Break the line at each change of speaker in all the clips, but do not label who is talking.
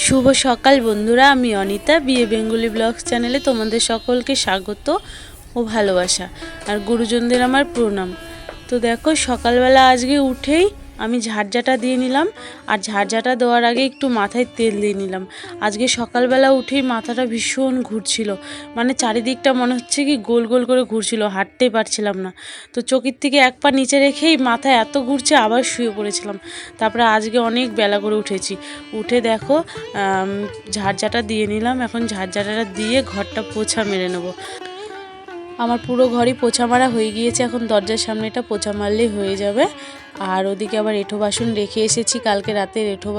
শুভ সকাল বন্ধুরা, আমি অনিতা বিয়ে বেঙ্গলি ব্লগস চ্যানেলে তোমাদের সকলকে স্বাগত ও ভালোবাসা আর গুরুজনদের আমার প্রণাম। তো দেখো সকালবেলা আজকে উঠেই আমি ঝাড়ঝাঁটা দিয়ে নিলাম, আর ঝাড়ঝাঁটা দেওয়ার আগে একটু মাথায় তেল দিয়ে নিলাম। আজকে সকালবেলা উঠেই মাথাটা ভীষণ ঘুরছিল, মানে চারিদিকটা মনে হচ্ছে কি গোল গোল করে ঘুরছিল, হাঁটতেই পারছিলাম না। তো চোখের থেকে এক পা নিচে রেখেই মাথা এত ঘুরছে, আবার শুয়ে পড়েছিলাম। তারপরে আজকে অনেক বেলা করে উঠেছি, উঠে দেখো ঝাড়ঝাঁটা দিয়ে নিলাম। এখন ঝাড়ঝাঁটাটা দিয়ে ঘরটা পোছা মেরে নেবো। আমার পুরো ঘরই পোছা মারা হয়ে গিয়েছে, এখন দরজার সামনেটা পোছা মারলেই হয়ে যাবে। আর ওদিকে আবার এঁঠো বাসন রেখে এসেছি, কালকে রাতের এঁঠো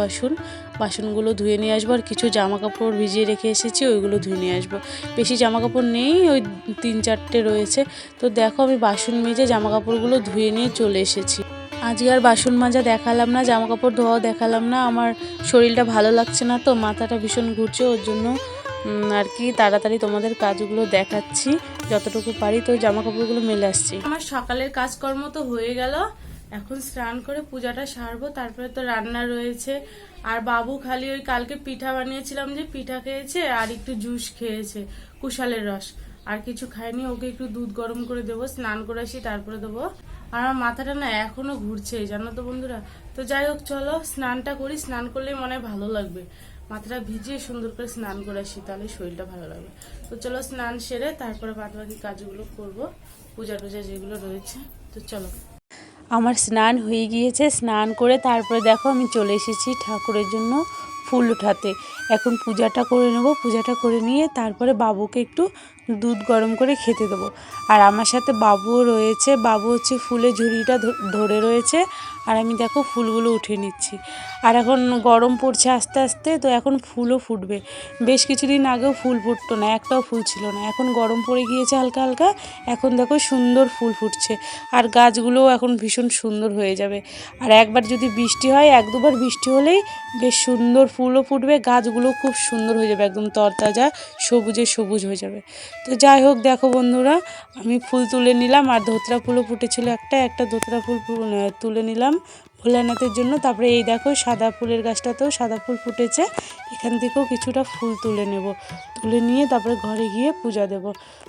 বাসনগুলো ধুয়ে নিয়ে আসবো। আর কিছু জামা কাপড় ভিজিয়ে রেখে এসেছি, ওইগুলো ধুয়ে নিয়ে আসবো। বেশি জামা কাপড় নেই, ওই 3-4টে রয়েছে। তো দেখো আমি বাসন মেজে জামা কাপড়গুলো ধুয়ে নিয়ে চলে এসেছি। আজকে আর বাসন মাজা দেখালাম না, জামা কাপড় ধোয়াও দেখালাম না। আমার শরীরটা ভালো লাগছে না, তো মাথাটা ভীষণ ঘুরছে, ওর জন্য আর কি তাড়াতাড়ি তোমাদের কাজগুলো দেখাচ্ছি যতটুকু পারি। তো জামা কাপড়গুলো মেলে আসছি। আমার সকালের কাজকর্ম তো হয়ে গেল, এখন স্নান করে পূজাটা সারবো, তারপরে তো রান্না রয়েছে। আর বাবু খালি ওই কালকে পিঠা বানিয়েছিলাম যে পিঠা খেয়েছে, আর একটু জুস খেয়েছে কুশালের রস, আর কিছু খায়নি। ওকে একটু দুধ গরম করে দেবো, স্নান করে আসি তারপরে দেবো। আর আমার মাথাটা না এখনো ঘুরছে জানো তো বন্ধুরা। তো যাই হোক চলো স্নানটা করি, স্নান করলেই মনে হয় ভালো লাগবে। মাথাটা ভিজিয়ে সুন্দর করে স্নান করে আসি, তাহলে শরীরটা ভালো লাগবে। তো চলো স্নান সেরে তারপরে বাদ বাকি কাজগুলো করবো, পূজা টুজা যেগুলো রয়েছে। তো চলো, আমার স্নান হয়ে গিয়েছে, স্নান করে তারপরে দেখো আমি চলে এসেছি ঠাকুরের জন্য ফুল উঠাতে। এখন পূজাটা করে নেব, পূজাটা করে নিয়ে তারপরে বাবুকে একটু দুধ গরম করে খেতে দেবো। আর আমার সাথে বাবুও রয়েছে, বাবু হচ্ছে ফুলের ঝুড়িটা ধরে রয়েছে, আর আমি দেখো ফুলগুলো উঠে নিচ্ছি। আর এখন গরম পড়ছে আস্তে আস্তে, তো এখন ফুলও ফুটবে। বেশ কিছুদিন আগেও ফুল ফুটতো না, একটাও ফুল ছিল না, এখন গরম পড়ে গিয়েছে হালকা হালকা, এখন দেখো সুন্দর ফুল ফুটছে। আর গাছগুলোও এখন ভীষণ সুন্দর হয়ে যাবে। আর একবার যদি বৃষ্টি হয়, 1-2বার বৃষ্টি হলেই বেশ সুন্দর ফুলও ফুটবে, গাছগুলো খুব সুন্দর হয়ে যাবে, একদম তরতাজা সবুজে সবুজ হয়ে যাবে। তো যাই হোক দেখো বন্ধুরা, আমি ফুল তুলে নিলাম, আর ধোতরা ফুলও ফুটেছিল, একটা ধোতরা ফুল তুলে নিলাম ভোলানাথের জন্য। তারপরে এই দেখো সাদা ফুলের গাছটাতেও সাদা ফুল ফুটেছে, এখান থেকেও কিছুটা ফুল তুলে নেব, তুলে নিয়ে তারপরে ঘরে গিয়ে পূজা দেব।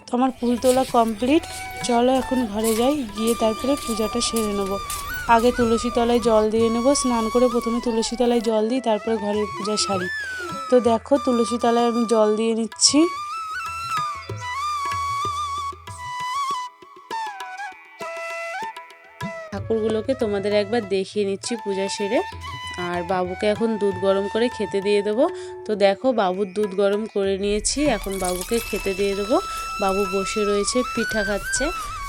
তো আমার ফুল তোলা কমপ্লিট, চলো এখন ঘরে যাই, গিয়ে তারপরে পূজাটা সেরে নেব। আগে তুলসী তলায় জল দিয়ে নেব, স্নান করে প্রথমে তুলসী তলায় জল দিই, তারপরে ঘরের পূজা সারি। তো দেখো তুলসী তলায় আমি জল দিয়ে নিচ্ছি। ঠাকুরগুলোকে তোমাদের একবার দেখিয়ে নিচ্ছি পূজা সেরে। আর বাবুকে এখন দুধ গরম করে খেতে দিয়ে দেবো। তো দেখো বাবুর দুধ গরম করে নিয়েছি, এখন বাবুকে খেতে দিয়ে দেবো। বাবু বসে রয়েছে, পিঠা খাচ্ছে।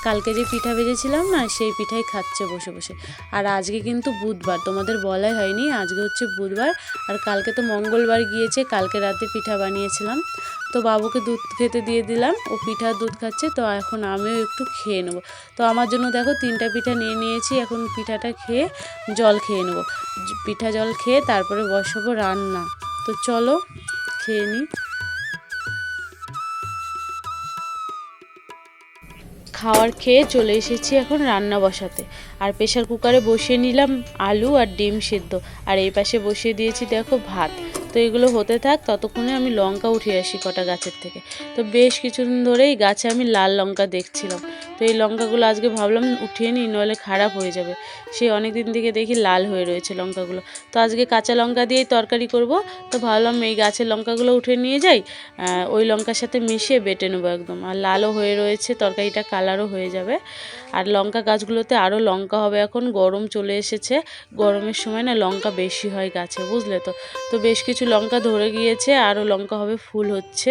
কালকে যে পিঠা ভেজেছিলাম না, সেই পিঠাই খাচ্ছে বসে বসে। আর আজকে কিন্তু বুধবার, তোমাদের বলাই হয়নি, আজকে হচ্ছে বুধবার। আর কালকে তো মঙ্গলবার গিয়েছে, কালকে রাতে পিঠা বানিয়েছিলাম। তো বাবুকে দুধ খেতে দিয়ে দিলাম, ও পিঠা দুধ খাচ্ছে। তো এখন আমিও একটু খেয়ে নেবো। তো আমার জন্য দেখো 3টা পিঠা নিয়ে নিয়েছি, এখন পিঠাটা খেয়ে জল খেয়ে নেবো। পিঠা জল খেয়ে তারপরে বসাবো রান্না। তো চলো খেয়ে নিই। খাওয়ার খেয়ে চলে এসেছি এখন রান্না বসাতে। আর প্রেশার কুকারে বসিয়ে নিলাম আলু আর ডিম সিদ্ধ, আর এই পাশে বসিয়ে দিয়েছি দেখো ভাত। তো এগুলো হতে থাক, ততক্ষণে আমি লঙ্কা উঠিয়ে আসি কটা গাছের থেকে। তো বেশ কিছুদিন ধরেই গাছে আমি লাল লঙ্কা দেখছিলাম, তো এই লঙ্কাগুলো আজকে ভাবলাম উঠিয়ে নিই, নইলে খারাপ হয়ে যাবে। সে অনেক দিন থেকে দেখি লাল হয়ে রয়েছে লঙ্কাগুলো। তো আজকে কাঁচা লঙ্কা দিয়েই তরকারি করব। তো ভাবলাম এই গাছের লঙ্কাগুলো উঠে নিয়ে যাই, ওই লঙ্কার সাথে মিশিয়ে বেটে নেবো একদম। আর লালও হয়ে রয়েছে, তরকারিটা কালারও হয়ে যাবে। আর লঙ্কা গাছগুলোতে আরও লঙ্কা হবে, এখন গরম চলে এসেছে, গরমের সময় না লঙ্কা বেশি হয় গাছে, বুঝলে তো। তো বেশ কিছু লঙ্কা ধরে গিয়েছে, আরও লঙ্কা হবে, ফুল হচ্ছে।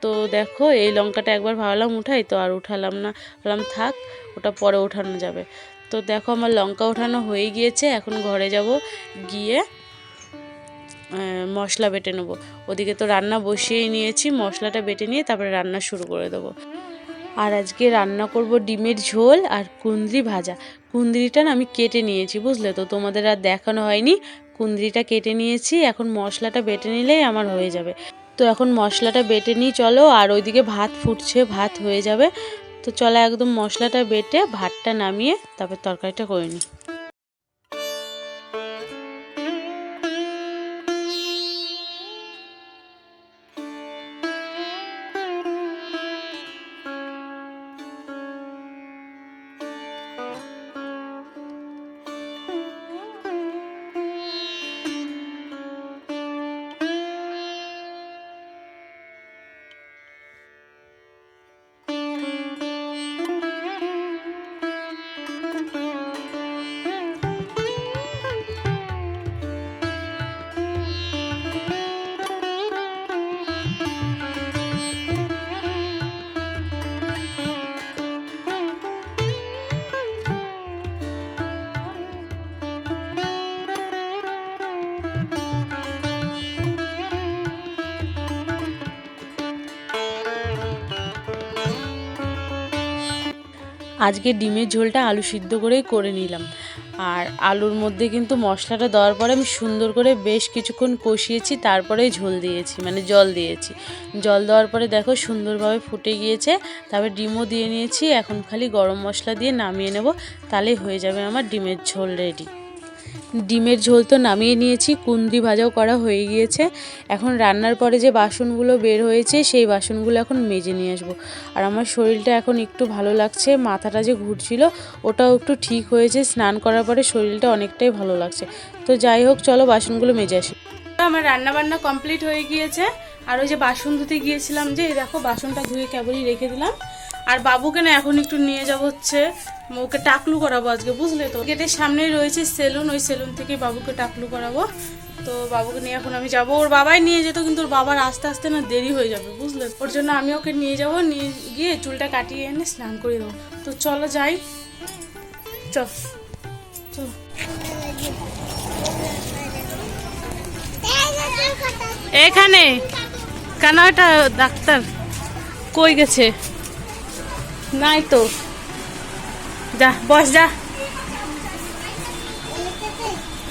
তো দেখো এই লঙ্কাটা একবার ভাবলাম উঠাই, তো আর উঠালাম না, ভাবলাম থাক, ওটা পরে ওঠানো যাবে। তো দেখো আমার লঙ্কা ওঠানো হয়ে গিয়েছে, এখন ঘরে যাব, গিয়ে মশলা বেটে নেবো। ওদিকে তো রান্না বসিয়েই নিয়েছি, মশলাটা বেটে নিয়ে তারপরে রান্না শুরু করে দেবো। আর আজকে রান্না করব ডিমের ঝোল আর কুঁদরি ভাজা। কুঁদরিটা না আমি কেটে নিয়েছি, বুঝলে তো, তোমাদের আর দেখানো হয়নি। কুঁদরিটা কেটে নিয়েছি, এখন মশলাটা বেটে নিলেই আমার হয়ে যাবে। তো এখন মশলাটা বেটে নিই চলো, আর ওইদিকে ভাত ফুটছে, ভাত হয়ে যাবে। তো চলো একদম মশলাটা বেটে ভাতটা নামিয়ে তারপর তরকারিটা করে নিই। আজকে ডিমের ঝোলটা আলু সিদ্ধ করেই করে নিলাম। আর আলুর মধ্যে কিন্তু মশলাটা দেওয়ার পরে আমি সুন্দর করে বেশ কিছুক্ষণ কষিয়েছি, তারপরেই ঝোল দিয়েছি, মানে জল দিয়েছি। জল দেওয়ার পরে দেখো সুন্দরভাবে ফুটে গিয়েছে। তারপরে ডিমও দিয়ে নিয়েছি, এখন খালি গরম মশলা দিয়ে নামিয়ে নেব, তাহলেই হয়ে যাবে আমার ডিমের ঝোল রেডি। ডিমের ঝোল তো নামিয়ে নিয়েছি, কুঁদরি ভাজাও করা হয়ে গিয়েছে। এখন রান্নার পরে যে বাসনগুলো বের হয়েছে সেই বাসনগুলো এখন মেজে নিয়ে আসবো। আর আমার শরীরটা এখন একটু ভালো লাগছে, মাথাটা যে ঘুরছিল ওটাও একটু ঠিক হয়েছে, স্নান করার পরে শরীরটা অনেকটাই ভালো লাগছে। তো যাই হোক, চলো বাসনগুলো মেজে আসি। আমার রান্না বান্না কমপ্লিট হয়ে গিয়েছে। আর ওই যে বাসন ধুতে গিয়েছিলাম, যে এই দেখো বাসনটা ধুয়ে কেবলই রেখে দিলাম। আর বাবুকে না এখন একটু নিয়ে যাবো হচ্ছে, ওকে টাকলু করাবো আজকে, বুঝলে তো। গেটের সামনেই রয়েছে সেলুন, ওই সেলুন থেকে বাবুকে টাকলু করাবো। তো বাবুকে নিয়ে এখন আমি যাবো। ওর বাবাই নিয়ে যেত, কিন্তু ওর বাবার আস্তে আস্তে না দেরি হয়ে যাবে, বুঝলে। ওর জন্য আমি ওকে নিয়ে যাবো, নিয়ে গিয়ে চুলটা কাটিয়ে এনে স্নান করে দেবো। তো চলো যাই, চল চলো। এখানে কেন, এটা ডাক্তার কই গেছে? নাই তো, যা বস যা।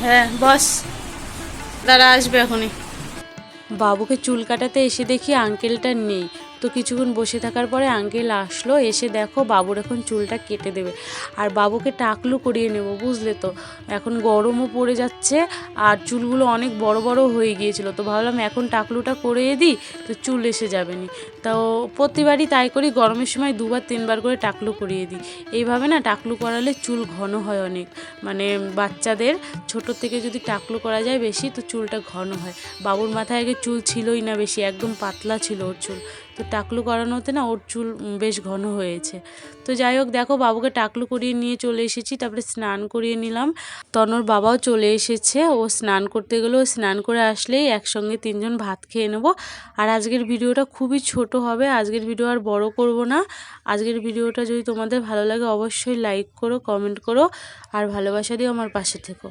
হ্যাঁ বস, দাঁড়া আসবে এখনই। বাবুকে চুল কাটাতে এসে দেখি আঙ্কেলটা নেই। তো কিছুক্ষণ বসে থাকার পরে আঙ্কেল আসলো, এসে দেখো বাবুর এখন চুলটা কেটে দেবে। আর বাবুকে টাকলু করিয়ে নেব, বুঝলে তো। এখন গরমও পড়ে যাচ্ছে আর চুলগুলো অনেক বড় বড় হয়ে গিয়েছিল, তো ভাবলাম এখন টাকলুটা করিয়ে দিই, তো চুল এসে যাবে নি। তো প্রতিবারই তাই করি, গরমের সময় 2-3 বার করে টাকলু করিয়ে দিই। এইভাবে না টাকলু করালে চুল ঘন হয় অনেক, মানে বাচ্চাদের ছোট থেকে যদি টাকলু করা যায় বেশি, তো চুলটা ঘন হয়। বাবুর মাথায় আগে চুল ছিলই না বেশি, একদম পাতলা ছিল ওর চুল। তো টাকলু করানোতে না ওর চুল বেশ ঘন হয়েছে। তো যাই হোক, দেখো বাবুকে টাকলু করিয়ে নিয়ে চলে এসেছি, তারপরে স্নান করিয়ে নিলাম। তনর বাবাও চলে এসেছে, ও স্নান করতে গেলেও স্নান করে আসলেই একসঙ্গে 3জন ভাত খেয়ে নেব। আর আজকের ভিডিওটা খুবই ছোট হবে, আজকের ভিডিও আর বড় করব না। আজকের ভিডিওটা যদি তোমাদের ভালো লাগে অবশ্যই লাইক করো, কমেন্ট করো আর ভালোবাসা দিও, আমার পাশে থেকো।